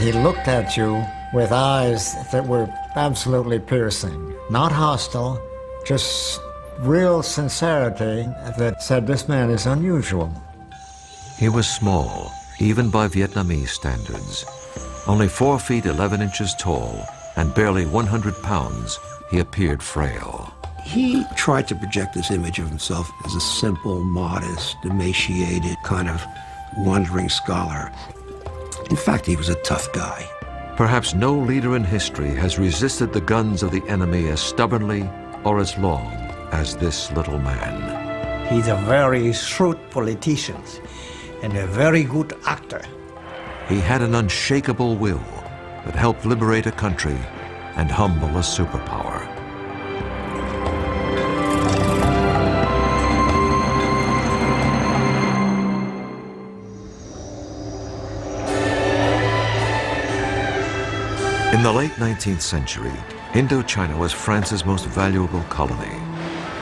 He looked at you with eyes that were absolutely piercing, not hostile, just real sincerity that said this man is unusual. He was small, even by Vietnamese standards. Only 4 feet 11 inches tall and barely 100 pounds, he appeared frail. He tried to project this image of himself as a simple, modest, emaciated, kind of wandering scholar. In fact, he was a tough guy. Perhaps no leader in history has resisted the guns of the enemy as stubbornly or as long as this little man. He's a very shrewd politician and a very good actor. He had an unshakable will that helped liberate a country and humble a superpower. In the late 19th century, Indochina was France's most valuable colony.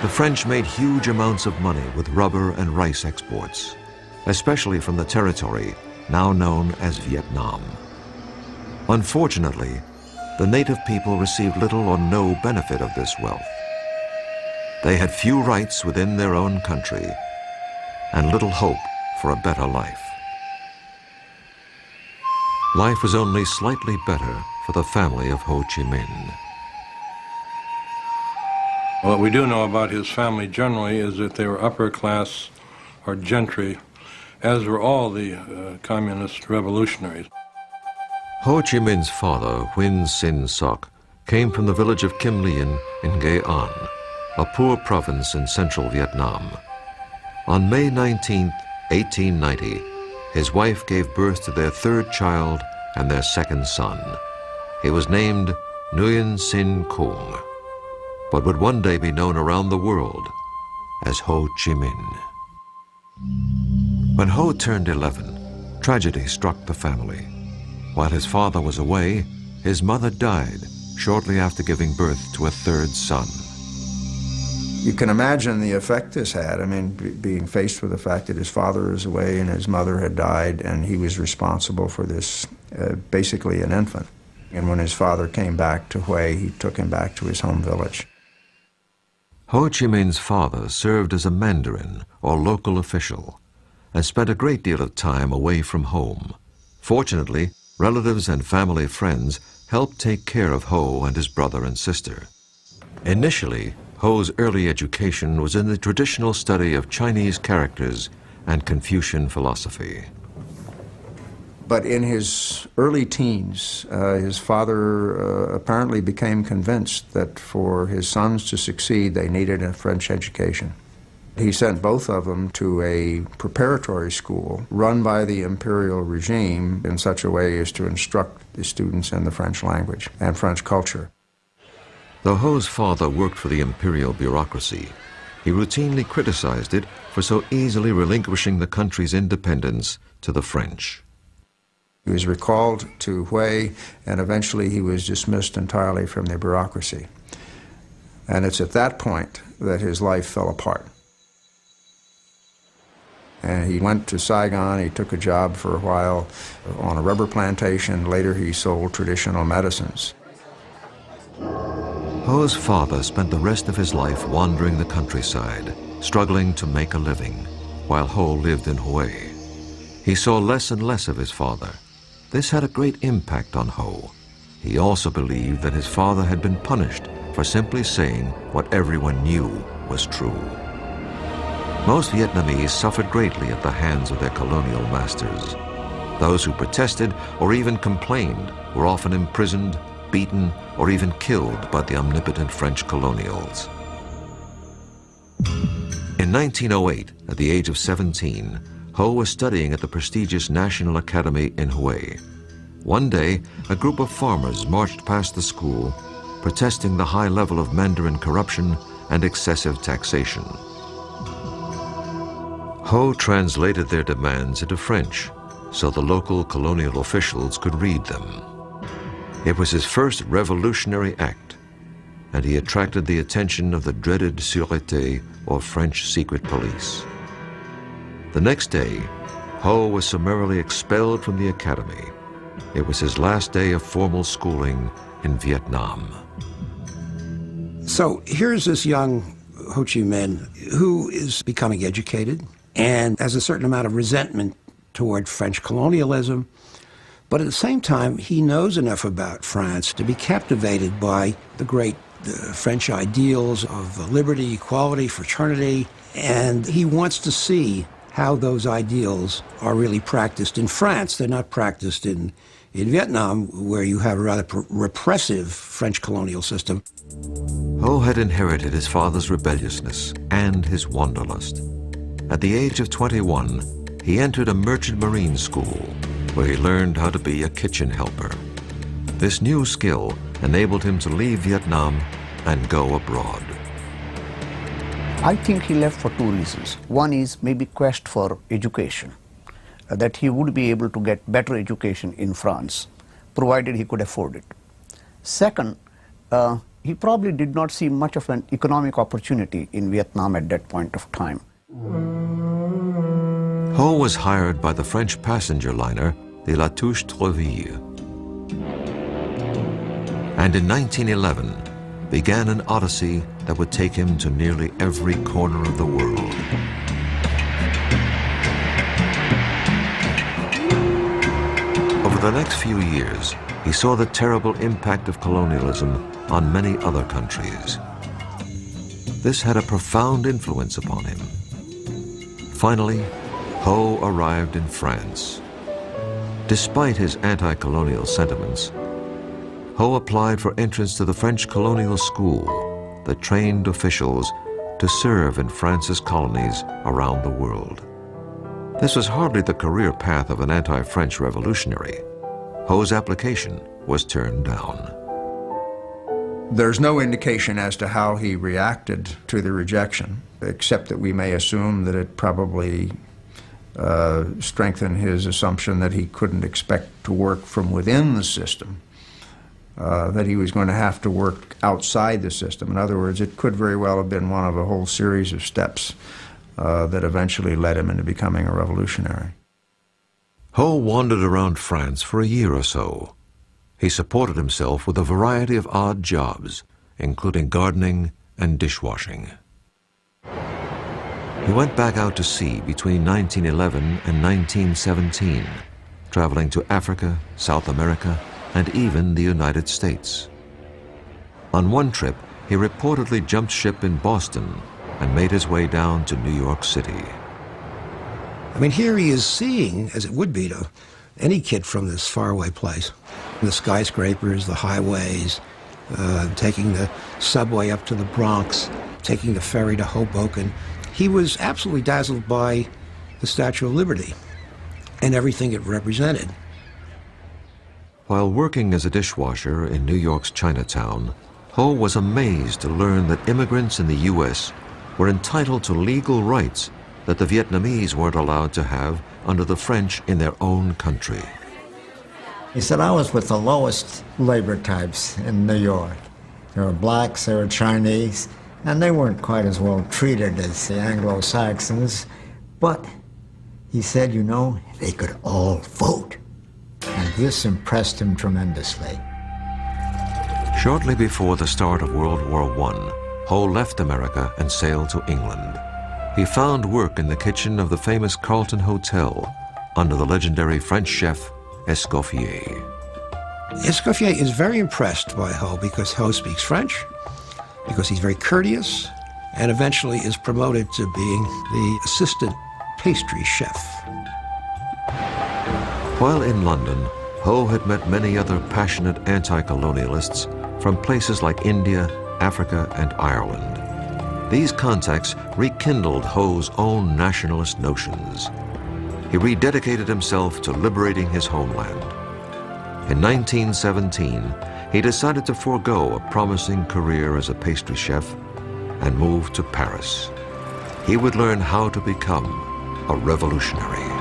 The French made huge amounts of money with rubber and rice exports, especially from the territory now known as Vietnam. Unfortunately, the native people received little or no benefit of this wealth. They had few rights within their own country and little hope for a better life. Life was only slightly better for the family of Ho Chi Minh. What we do know about his family generally is that they were upper class or gentry, as were all the communist revolutionaries. Ho Chi Minh's father, Huynh Sinh Soc, came from the village of Kim Lien in Nghệ An, a poor province in central Vietnam. On May 19, 1890, his wife gave birth to their third child and their second son. He was named Nguyen Sinh Kung, but would one day be known around the world as Ho Chi Minh. When Ho turned 11, tragedy struck the family. While his father was away, his mother died shortly after giving birth to a third son. You can imagine the effect this had. I mean, being faced with the fact that his father is away and his mother had died, and he was responsible for this, basically an infant. And when his father came back to Hue, he took him back to his home village. Ho Chi Minh's father served as a mandarin or local official and spent a great deal of time away from home. Fortunately, relatives and family friends helped take care of Ho and his brother and sister. Initially, Ho's early education was in the traditional study of Chinese characters and Confucian philosophy. But in his early teens, his father apparently became convinced that for his sons to succeed, they needed a French education. He sent both of them to a preparatory school run by the imperial regime in such a way as to instruct the students in the French language and French culture. Though Ho's father worked for the imperial bureaucracy, he routinely criticized it for so easily relinquishing the country's independence to the French. He was recalled to Hue, and eventually he was dismissed entirely from the bureaucracy. And it's at that point that his life fell apart. And he went to Saigon, he took a job for a while on a rubber plantation. Later he sold traditional medicines. Ho's father spent the rest of his life wandering the countryside, struggling to make a living, while Ho lived in Hue. He saw less and less of his father. This had a great impact on Ho. He also believed that his father had been punished for simply saying what everyone knew was true. Most Vietnamese suffered greatly at the hands of their colonial masters. Those who protested or even complained were often imprisoned, beaten, or even killed by the omnipotent French colonials. In 1908, at the age of 17, Ho was studying at the prestigious National Academy in Hue. One day, a group of farmers marched past the school, protesting the high level of Mandarin corruption and excessive taxation. Ho translated their demands into French so the local colonial officials could read them. It was his first revolutionary act, and he attracted the attention of the dreaded Sûreté, or French secret police. The next day, Ho was summarily expelled from the academy. It was his last day of formal schooling in Vietnam. So here's this young HoChiMinh who is becoming educated and has a certain amount of resentment toward French colonialism. But at the same time, he knows enough about France to be captivated by the great French ideals of liberty, equality, fraternity, and he wants to see how those ideals are really practiced in France. They're not practiced in Vietnam, where you have a rather repressive French colonial system. Ho had inherited his father's rebelliousness and his wanderlust. At the age of 21, he entered a merchant marine school where he learned how to be a kitchen helper. This new skill enabled him to leave Vietnam and go abroad. I think he left for two reasons. One is maybe quest for education, that he would be able to get better education in France, provided he could afford it. Second, he probably did not see much of an economic opportunity in Vietnam at that point of time. Ho was hired by the French passenger liner, the La Touche-Treville. And in 1911, began an odyssey that would take him to nearly every corner of the world. Over the next few years, he saw the terrible impact of colonialism on many other countries. This had a profound influence upon him. Finally, Ho arrived in France. Despite his anti-colonial sentiments, Ho applied for entrance to the French colonial school that trained officials to serve in France's colonies around the world. This was hardly the career path of an anti-French revolutionary. Ho's application was turned down. There's no indication as to how he reacted to the rejection, except that we may assume that it probably strengthened his assumption that he couldn't expect to work from within the system, that he was going to have to work outside the system. In other words, it could very well have been one of a whole series of steps that eventually led him into becoming a revolutionary. Ho wandered around France for a year or so. He supported himself with a variety of odd jobs, including gardening and dishwashing. He went back out to sea between 1911 and 1917, traveling to Africa, South America, and even the United States. On one trip, he reportedly jumped ship in Boston and made his way down to New York City. I mean, here he is seeing, as it would be to any kid from this faraway place, the skyscrapers, the highways, taking the subway up to the Bronx, taking the ferry to Hoboken. He was absolutely dazzled by the Statue of Liberty and everything it represented. While working as a dishwasher in New York's Chinatown, Ho was amazed to learn that immigrants in the U.S. were entitled to legal rights that the Vietnamese weren't allowed to have under the French in their own country. He said, I was with the lowest labor types in New York. There were blacks, there were Chinese, and they weren't quite as well treated as the Anglo-Saxons, but he said, you know, they could all vote. And this impressed him tremendously. Shortly before the start of World War I, Ho left America and sailed to England. He found work in the kitchen of the famous Carlton Hotel under the legendary French chef Escoffier. Escoffier is very impressed by Ho because Ho speaks French, because he's very courteous, and eventually is promoted to being the assistant pastry chef. While in London, Ho had met many other passionate anti-colonialists from places like India, Africa, and Ireland. These contacts rekindled Ho's own nationalist notions. He rededicated himself to liberating his homeland. In 1917, he decided to forego a promising career as a pastry chef and move to Paris. He would learn how to become a revolutionary.